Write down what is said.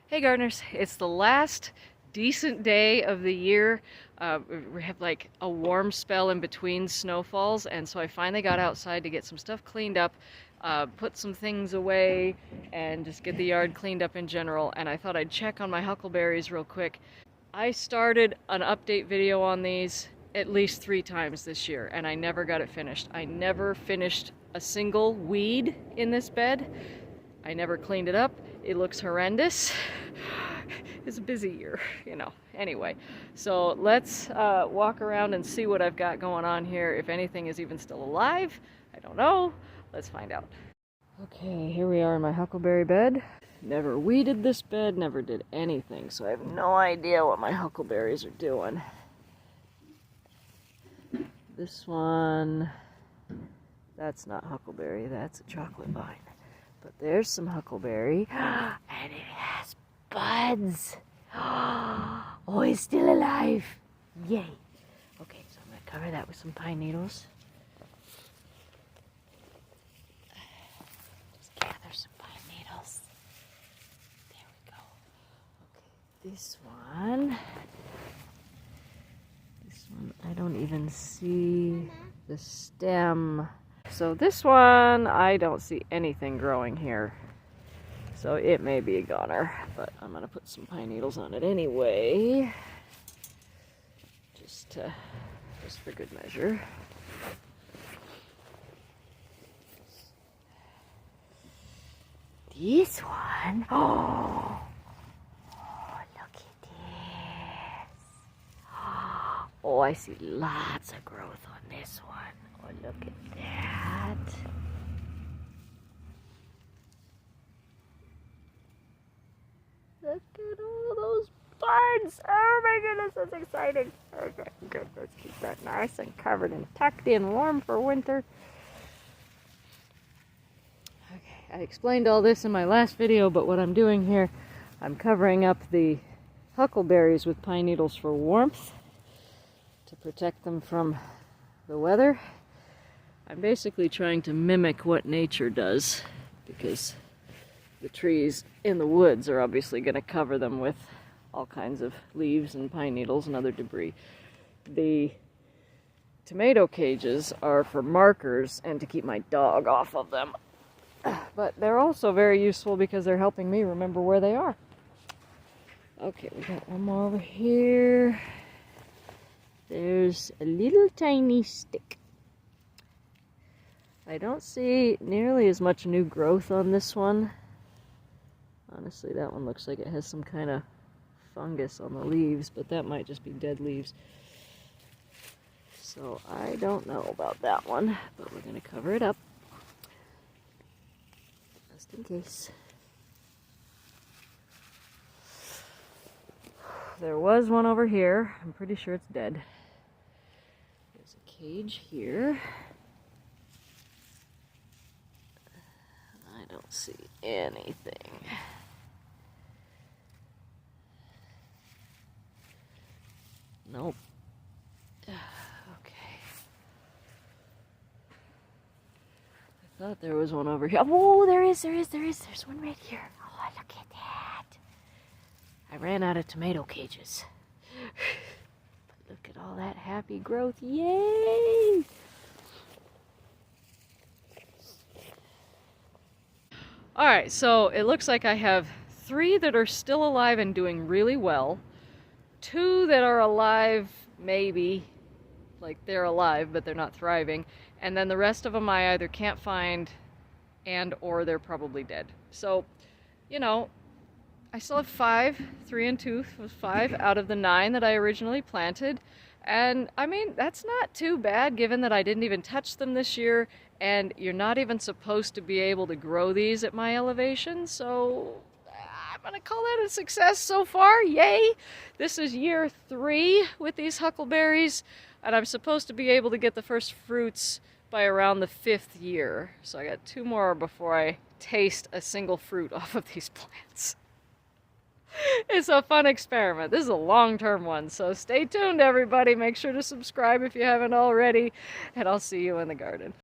Hey gardeners, it's the last decent day of the year. We have like a warm spell in between snowfalls, and so I finally got outside to get some stuff cleaned up, put some things away, and just get the yard cleaned up in general. And I thought I'd check on my huckleberries real quick. I started an update video on these at least 3 times this year, and I never got it finished. I never finished a single weed in this bed. I never cleaned it up. It looks horrendous. It's a busy year, you know. Anyway, so let's walk around and see what I've got going on here. If anything is even still alive, I don't know. Let's find out. Okay, here we are in my huckleberry bed. Never weeded this bed, never did anything, so I have no idea what my huckleberries are doing. This one, that's not huckleberry, that's a chocolate vine. But there's some huckleberry, and it has buds. Oh, it's still alive. Yay. Okay, so I'm going to cover that with some pine needles. Just gather some pine needles. There we go. Okay, this one, I don't even see the stem. So this one, I don't see anything growing here. So it may be a goner, but I'm gonna put some pine needles on it anyway. Just for good measure. This one, oh, look at this. Oh, I see lots of growth on this one. Oh, look at that. Look at all those buds. Oh my goodness, that's exciting. Okay, good. Let's keep that nice and covered and tucked in warm for winter. Okay, I explained all this in my last video, but what I'm doing here, I'm covering up the huckleberries with pine needles for warmth to protect them from the weather. I'm basically trying to mimic what nature does, because the trees in the woods are obviously going to cover them with all kinds of leaves and pine needles and other debris. The tomato cages are for markers and to keep my dog off of them. But they're also very useful because they're helping me remember where they are. Okay, we got one more over here. There's a little tiny stick. I don't see nearly as much new growth on this one. Honestly, that one looks like it has some kind of fungus on the leaves, but that might just be dead leaves. So I don't know about that one, but we're going to cover it up just in case. There was one over here. I'm pretty sure it's dead. There's a cage here. I don't see anything. Nope. Okay. I thought there was one over here. Oh, there is. There's one right here. Oh, look at that. I ran out of tomato cages. But look at all that happy growth. Yay! Alright, so it looks like I have 3 that are still alive and doing really well. 2 that are alive, maybe, like they're alive, but they're not thriving. And then the rest of them I either can't find and or they're probably dead. So, you know, I still have 5, 3 and 2 was 5 out of the 9 that I originally planted. And I mean, that's not too bad given that I didn't even touch them this year, and you're not even supposed to be able to grow these at my elevation, so I'm gonna call that a success so far. Yay! This is year 3 with these huckleberries, and I'm supposed to be able to get the first fruits by around the 5th year. So I got 2 more before I taste a single fruit off of these plants. It's a fun experiment. This is a long-term one, so stay tuned, everybody. Make sure to subscribe if you haven't already, and I'll see you in the garden.